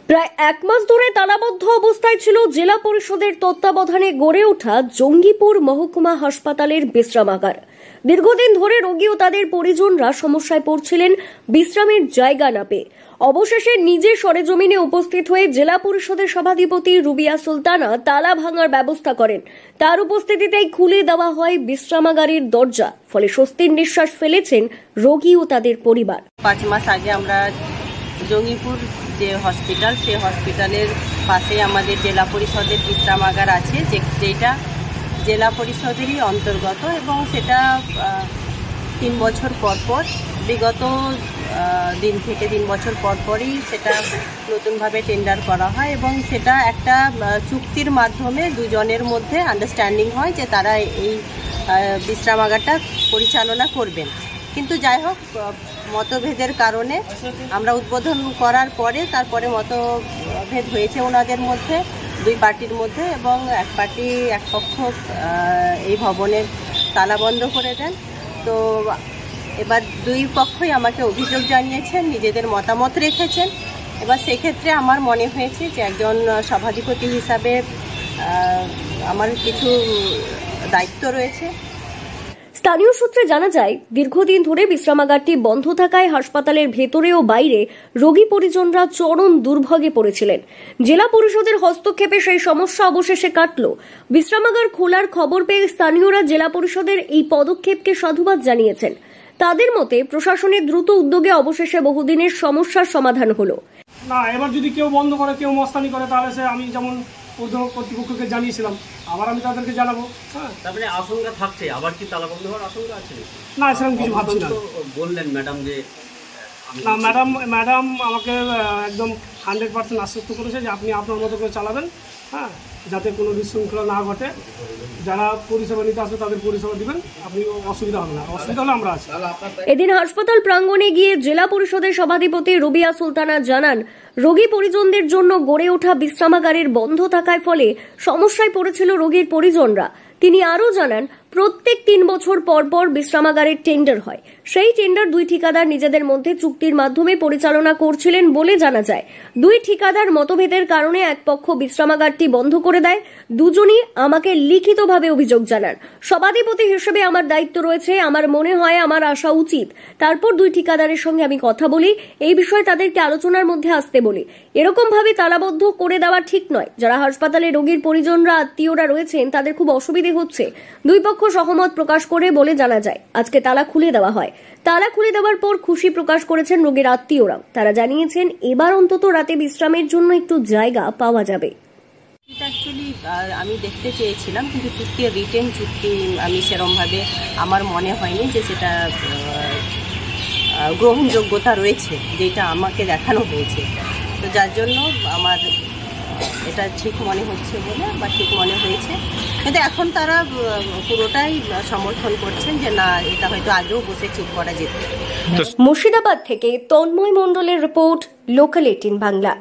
প্রায় এক মাস ধরে তালাবদ্ধ অবস্থায় ছিল জেলা পরিষদের তত্ত্বাবধানে গড়ে ওঠা জঙ্গিপুর মহকুমা হাসপাতালের বিশ্রামাগার। দীর্ঘদিন ধরে রোগী ও তাদের পরিজনরা সমস্যায় পড়ছিলেন বিশ্রামের জায়গা না পেয়ে। অবশেষে নিজে সরেজমিনে উপস্থিত হয়ে জেলা পরিষদের সভাধিপতি রুবিয়া সুলতানা তালা ভাঙার ব্যবস্থা করেন। তার উপস্থিতিতেই খুলে দেওয়া হয় বিশ্রামাগারের দরজা। ফলে স্বস্তির নিঃশ্বাস ফেলেছেন রোগী ও তাদের পরিবার। 5 মাস আগে আমরা জঙ্গিপুর যে হসপিটাল, সেই হসপিটালের পাশে আমাদের জেলা পরিষদের বিশ্রামাগার আছে, যেটা জেলা পরিষদেরই অন্তর্গত এবং সেটা 3 বছর পর পর বিগত দিন থেকে 3 বছর পর পরই সেটা নতুনভাবে টেন্ডার করা হয় এবং সেটা একটা চুক্তির মাধ্যমে দুজনের মধ্যে আন্ডারস্ট্যান্ডিং হয় যে তারা এই বিশ্রামাগারটা পরিচালনা করবেন। কিন্তু যাই হোক, মতভেদের কারণে আমরা উদ্বোধন করার পরে তারপরে মতভেদ হয়েছে ওনাদের মধ্যে, দুই পার্টির মধ্যে, এবং এক পক্ষ এই ভবনের তালা বন্ধ করে দেন। তো এবার দুই পক্ষই আমাকে অভিযোগ জানিয়েছেন, নিজেদের মতামত রেখেছেন। এবার সেক্ষেত্রে আমার মনে হয়েছে যে একজন সভাধিপতি হিসাবে আমার কিছু দায়িত্ব রয়েছে। স্থানীয় সূত্রে জানা যায়, দীর্ঘদিন ধরে বিশ্রামাগারটি বন্ধ থাকায় হাসপাতালের ভেতরে ও বাইরে রোগী পরিজনরা চরম দুর্ভোগে পড়েছিলেন। জেলা পরিষদের হস্তক্ষেপে সেই সমস্যা অবশেষে কাটল। বিশ্রামাগার খোলার খবর পেয়ে স্থানীয়রা জেলা পরিষদের এই পদক্ষেপকে সাধুবাদ জানিয়েছেন। তাদের মতে প্রশাসনের দ্রুত উদ্যোগে অবশেষে বহুদিনের সমস্যার সমাধান হলো। না, এবার যদি কেউ বন্ধ করে, কেউ মস্তানি করে, তাহলে সে আমি যেমন কর্তৃপক্ষকে জানিয়েছিলাম, আবার আমি তাদেরকে জানাবো। হ্যাঁ, তারপরে আশঙ্কা থাকছে, আবার কি তালা বন্ধ হওয়ার আশঙ্কা আছে? না, সেরকম কিছু ভাবছি না। বললেন ম্যাডাম যে না, ম্যাডাম আমাকে একদম 100% আশ্বস্ত করেছে যে আপনি আপনার মতো করে চালাবেন, হ্যাঁ, যাতে কোনো বিশৃঙ্খলা না ঘটে। যারা পরিষেবা নিতে আসবে তাদের পরিষেবা দিবেন, আপনি অসুবিধা হবে না। অসুবিধা হলে আমরা আছি। এদিন হাসপাতাল প্রাঙ্গণে গিয়ে জেলা পরিষদের সভাধিপতি রুবিয়া সুলতানা জানান, রোগী পরিজনদের জন্য গড়ে ওঠা বিশ্রামাগারের বন্ধ থাকার ফলে সমস্যায় পড়েছিল রোগীর পরিজনরা। তিনি আরও জানান, প্রত্যেক 3 বছর পর পর বিশ্রামাগারের টেন্ডার হয়। সেই টেন্ডার দুই ঠিকাদার নিজেদের মধ্যে চুক্তির মাধ্যমে পরিচালনা করছিলেন বলে জানা যায়। দুই ঠিকাদার মতভেদের কারণে এক পক্ষ বিশ্রামাগারটি বন্ধ করে দেয়। দুজনই আমাকে লিখিতভাবে অভিযোগ জানান। সভাধিপতি হিসেবে আমার দায়িত্ব রয়েছে, আমার মনে হয় আমার আসা উচিত। তারপর দুই ঠিকাদারের সঙ্গে আমি কথা বলি, এই বিষয়ে তাদেরকে আলোচনার মধ্যে আসতে বলি। এরকম ভাবে তালাবদ্ধ করে দেওয়া ঠিক নয়। যারা হাসপাতালে রোগীর পরিজনরা, আত্মীয়রা রয়েছেন, তাদের খুব অসুবিধে হচ্ছে। দুই পক্ষ সহমত প্রকাশ করে বলে জানা যায়। আজকে তালা খুলে দেওয়া হয়। তালা খুলে দেওয়ার পর খুশি প্রকাশ করেছেন রোগীর আত্মীয়রাও। তারা জানিয়েছেন, এবার অন্তত রাতে বিশ্রামের জন্য একটু জায়গা পাওয়া যাবে। এটা অ্যাকচুয়ালি আমি দেখতে চেয়েছিলাম, কিন্তু রিটেন চুক্তি আমি সেরমভাবে আমার মনে হয়নি যে সেটা গ্রহণযোগ্যতা রয়েছে, যেটা আমাকে দেখানো হয়েছে। তো যার জন্য আমার এটা ঠিক মনে হচ্ছে বলে বা ঠিক মনে হয়েছে। কিন্তু এখন তারা পুরোটাই সমর্থন করছেন যে না, এটা হয়তো আগেও বসে ঠিক করা যেত। মুর্শিদাবাদ থেকে তন্ময় মণ্ডলের রিপোর্ট, লোকাল 18 বাংলা।